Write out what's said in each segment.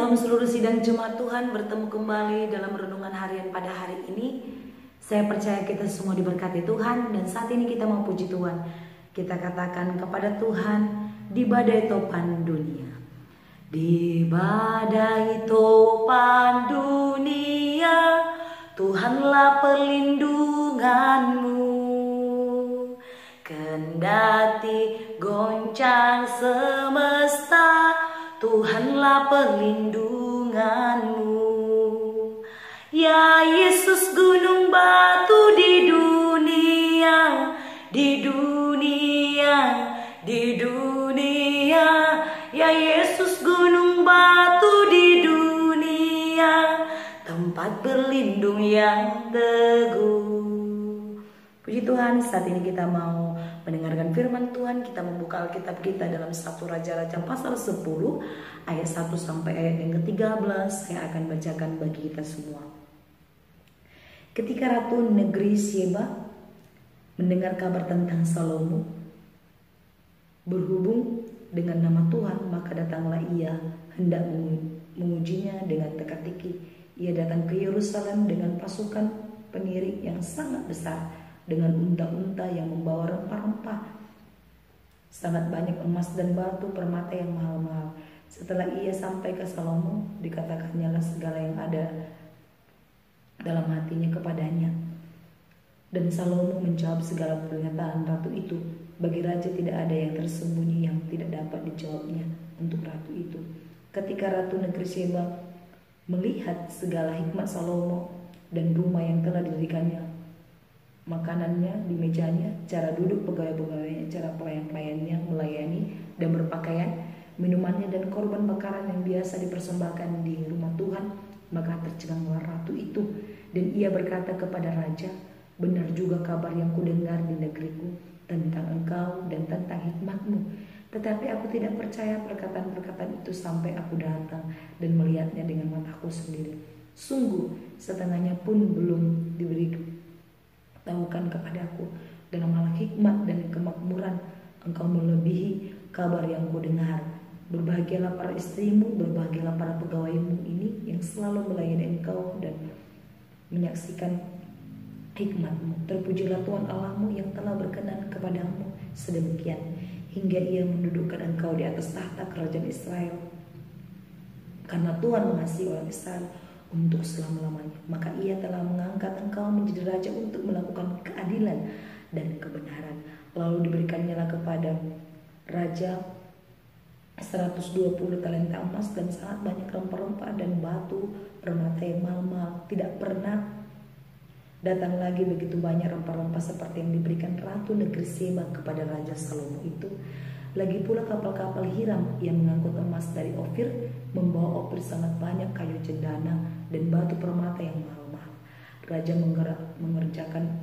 Salam seluruh sidang jemaat Tuhan, bertemu kembali dalam renungan harian pada hari ini. Saya percaya kita semua diberkati Tuhan, dan saat ini kita mau puji Tuhan. Kita katakan kepada Tuhan di badai topan dunia. Di badai topan dunia, Tuhanlah perlindunganmu. Kendati goncang semesta, Tuhanlah perlindunganmu. Ya Yesus, gunung batu di dunia, di dunia, di dunia. Ya Yesus, gunung batu di dunia, tempat berlindung yang teguh. Puji Tuhan, saat ini kita mau mendengarkan firman Tuhan. Kita membuka Alkitab kita dalam 1 Raja-Raja pasal 10 ayat 1 sampai ayat yang ke-13. Saya akan bacakan bagi kita semua. Ketika Ratu negeri Sheba mendengar kabar tentang Salomo berhubung dengan nama Tuhan, maka datanglah ia hendak mengujinya dengan teka-teki. Ia datang ke Yerusalem dengan pasukan pengiring yang sangat besar, dengan unta-unta yang membawa rempah-rempah, sangat banyak emas dan batu permata yang mahal-mahal. Setelah ia sampai ke Salomo, dikatakannya segala yang ada dalam hatinya kepadanya. Dan Salomo menjawab segala pernyataan ratu itu. Bagi raja tidak ada yang tersembunyi yang tidak dapat dijawabnya untuk ratu itu. Ketika Ratu negeri Sheba melihat segala hikmat Salomo dan rumah yang telah didirikannya, makanannya di mejanya, cara duduk pegawai-pegawainya, cara pelayan-pelayannya melayani dan berpakaian, minumannya dan korban bakaran yang biasa dipersembahkan di rumah Tuhan, maka tercenganglah ratu itu. Dan ia berkata kepada raja, benar juga kabar yang kudengar di negeriku tentang engkau dan tentang hikmatmu. Tetapi aku tidak percaya perkataan-perkataan itu sampai aku datang dan melihatnya dengan mataku sendiri. Sungguh setengahnya pun belum diberitahukan kepadaku. Dalam hal hikmat dan kemakmuran engkau melebihi kabar yang kudengar. Berbahagialah para istrimu, berbahagialah para pegawaimu ini yang selalu melayani engkau dan menyaksikan hikmatmu. Terpujilah Tuhan Allahmu yang telah berkenan kepadamu sedemikian, hingga ia mendudukkan engkau di atas tahta kerajaan Israel. Karena Tuhan mengasihi orang Israel untuk selama-lamanya, maka ia telah mengangkat engkau menjadi raja untuk melakukan keadilan dan kebenaran. Lalu diberikannya kepada raja 120 talenta emas dan sangat banyak rempah-rempah dan batu permata yang mahal-mahal. Tidak pernah datang lagi begitu banyak rempah-rempah seperti yang diberikan Ratu negeri Sheba kepada Raja Salomo itu. Lagi pula kapal-kapal Hiram yang mengangkut emas dari Ofir membawa Ofir sangat banyak kayu cendana dan batu permata yang mahal-mahal. Raja mengerjakan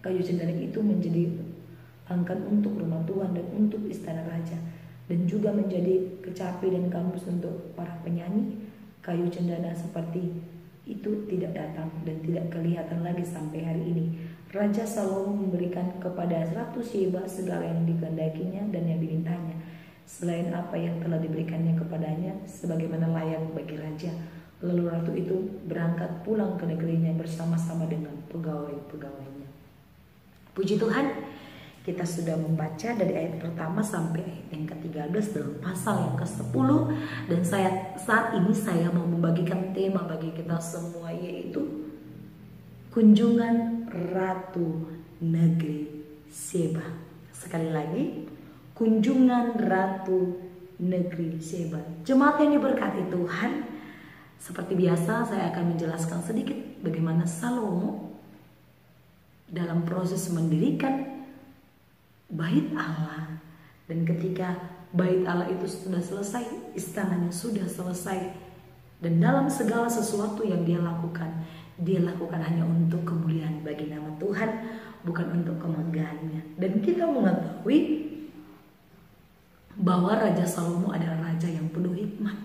kayu cendana itu menjadi angkan untuk rumah Tuhan dan untuk istana raja, dan juga menjadi kecapi dan kamus untuk para penyanyi. Kayu cendana seperti itu tidak datang dan tidak kelihatan lagi sampai hari ini. Raja Salomo memberikan kepada Ratu Sheba segala yang dikehendakinya dan yang dimintanya, selain apa yang telah diberikannya kepadanya sebagaimana layak bagi raja. Lalu ratu itu berangkat pulang ke negerinya bersama-sama dengan pegawai-pegawainya. Puji Tuhan, kita sudah membaca dari ayat pertama sampai ayat yang ke-13 dalam pasal yang ke-10. Dan saat ini saya mau membagikan tema bagi kita semua, yaitu kunjungan Ratu negeri Sheba. Sekali lagi, kunjungan Ratu negeri Sheba. Jemaat yang diberkati Tuhan, seperti biasa saya akan menjelaskan sedikit bagaimana Salomo dalam proses mendirikan bait Allah. Dan ketika bait Allah itu sudah selesai, istananya sudah selesai, dan dalam segala sesuatu yang dia lakukan hanya untuk kemuliaan bagi nama Tuhan, bukan untuk kemegahnya. Dan kita mengetahui bahwa Raja Salomo adalah raja yang penuh hikmat,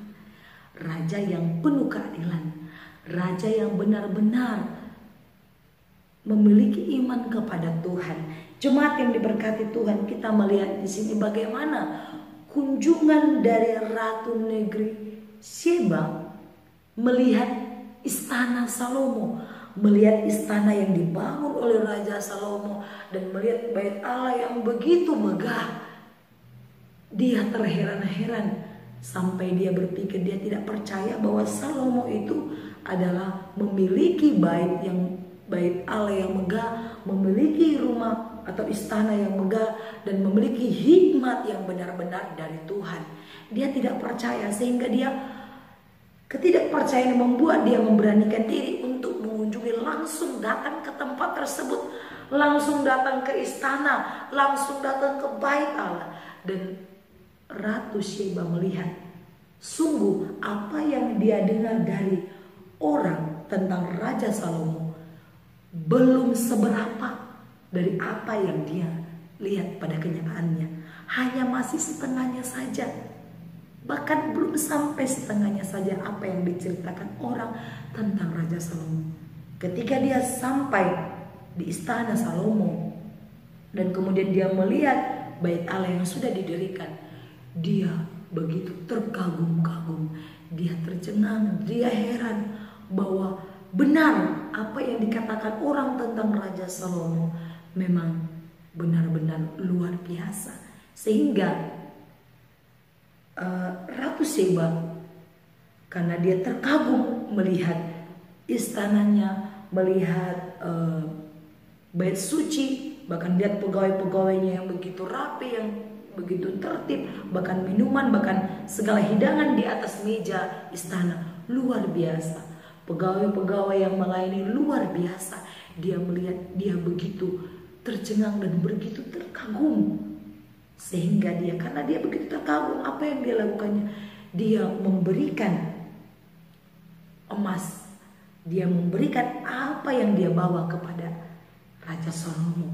raja yang penuh keadilan, raja yang benar-benar memiliki iman kepada Tuhan. Jemaat yang diberkati Tuhan, kita melihat di sini bagaimana kunjungan dari Ratu negeri Sheba melihat istana Salomo, melihat istana yang dibangun oleh Raja Salomo, dan melihat bait Allah yang begitu megah. Dia terheran-heran sampai dia berpikir, dia tidak percaya bahwa Salomo itu adalah memiliki bait Allah yang megah, memiliki rumah atau istana yang megah, dan memiliki hikmat yang benar-benar dari Tuhan. Dia tidak percaya, sehingga ketidakpercayaan membuat dia memberanikan diri untuk mengunjungi, langsung datang ke tempat tersebut, langsung datang ke istana, langsung datang ke bait Allah. Dan Ratu Sheba melihat, sungguh apa yang dia dengar dari orang tentang Raja Salomo belum seberapa dari apa yang dia lihat pada kenyataannya. Hanya masih setengahnya saja. Bahkan belum sampai setengahnya saja apa yang diceritakan orang tentang Raja Salomo. Ketika dia sampai di istana Salomo dan kemudian dia melihat bait Allah yang sudah didirikan, dia begitu terkagum-kagum. Dia tercengang, dia heran bahwa benar apa yang dikatakan orang tentang Raja Salomo memang benar-benar luar biasa. Sehingga Ratu Sheba, karena dia terkagum melihat istananya, melihat bait suci, bahkan lihat pegawai-pegawainya yang begitu rapi, yang begitu tertib, bahkan minuman, bahkan segala hidangan di atas meja istana luar biasa. Pegawai-pegawai yang melayani luar biasa. Dia melihat, dia begitu tercengang dan begitu terkagum. Sehingga dia, karena dia begitu terkagum, apa yang dia lakukannya? Dia memberikan emas, dia memberikan apa yang dia bawa kepada Raja Salomo.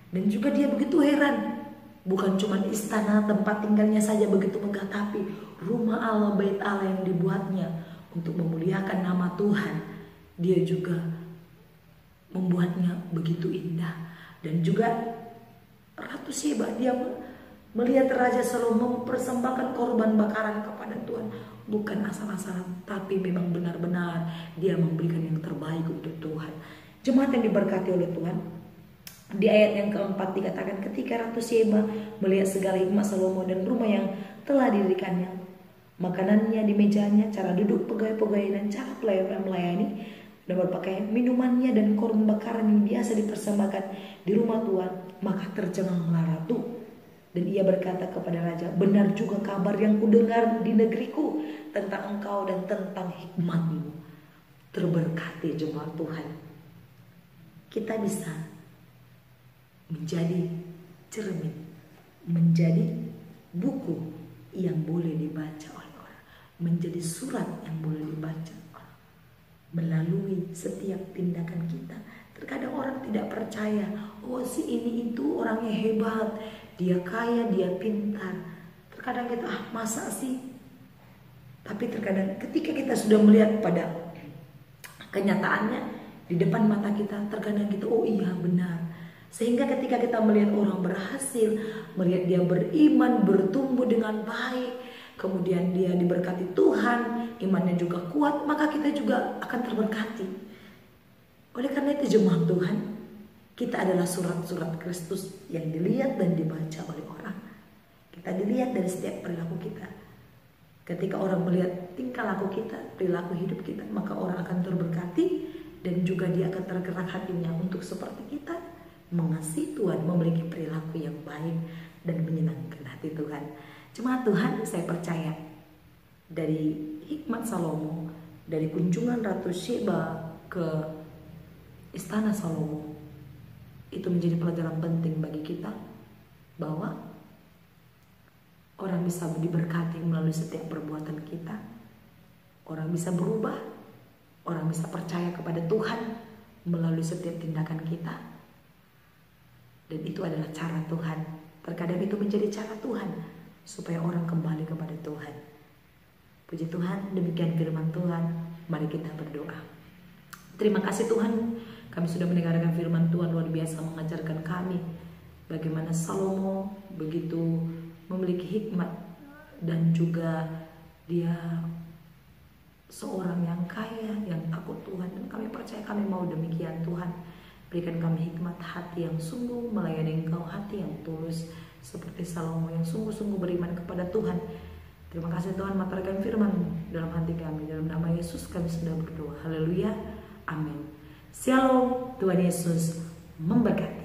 Dan juga dia begitu heran, bukan cuma istana tempat tinggalnya saja begitu megah, tapi rumah Allah, bait Allah yang dibuatnya untuk memuliakan nama Tuhan, dia juga membuatnya begitu indah. Dan juga Ratu Sheba, dia melihat Raja Salomo mempersembahkan korban bakaran kepada Tuhan, bukan asal-asalan, tapi memang benar-benar dia memberikan yang terbaik untuk Tuhan. Jemaat yang diberkati oleh Tuhan, di ayat yang keempat dikatakan, ketika Ratu Sheba melihat segala hikmat Salomo dan rumah yang telah didirikannya, makanannya di mejanya, cara duduk pegawai-pegawai dan cara pelayan melayani dan berpakaian, minumannya dan korban bakaran yang biasa dipersembahkan di rumah Tuhan, maka tercenganglah ratu. Dan ia berkata kepada raja, benar juga kabar yang kudengar di negeriku tentang engkau dan tentang hikmatmu. Terberkati jemaat Tuhan. Kita bisa menjadi cermin, menjadi buku yang boleh dibaca oleh orang, menjadi surat yang boleh dibaca orang. Melalui setiap tindakan kita. Terkadang orang tidak percaya, oh si ini itu orangnya hebat, dia kaya, dia pintar. Terkadang kita, masa sih? Tapi terkadang ketika kita sudah melihat pada kenyataannya di depan mata kita, terkadang kita, oh iya benar. Sehingga ketika kita melihat orang berhasil, melihat dia beriman, bertumbuh dengan baik, kemudian dia diberkati Tuhan, imannya juga kuat, maka kita juga akan terberkati. Oleh karena itu jemaat Tuhan, kita adalah surat-surat Kristus yang dilihat dan dibaca oleh orang. Kita dilihat dari setiap perilaku kita. Ketika orang melihat tingkah laku kita, perilaku hidup kita, maka orang akan terberkati dan juga dia akan tergerak hatinya untuk seperti kita, mengasihi Tuhan, memiliki perilaku yang baik dan menyenangkan hati Tuhan. Jemaat Tuhan, saya percaya dari hikmat Salomo, dari kunjungan Ratu Sheba ke istana Salomo, itu menjadi pelajaran penting bagi kita bahwa orang bisa diberkati melalui setiap perbuatan kita. Orang bisa berubah, orang bisa percaya kepada Tuhan melalui setiap tindakan kita. Dan itu adalah cara Tuhan. Terkadang itu menjadi cara Tuhan supaya orang kembali kepada Tuhan. Puji Tuhan, demikian firman Tuhan. Mari kita berdoa. Terima kasih Tuhan, kami sudah mendengarkan firman Tuhan, luar biasa mengajarkan kami bagaimana Salomo begitu memiliki hikmat dan juga dia seorang yang kaya, yang takut Tuhan. Dan kami percaya kami mau demikian Tuhan. Berikan kami hikmat hati yang sungguh melayani Engkau, hati yang tulus seperti Salomo yang sungguh-sungguh beriman kepada Tuhan. Terima kasih Tuhan, materaikan firman dalam hati kami. Dalam nama Yesus kami sudah berdoa. Haleluya. Amin. Shalom. Tuhan Yesus memberkati.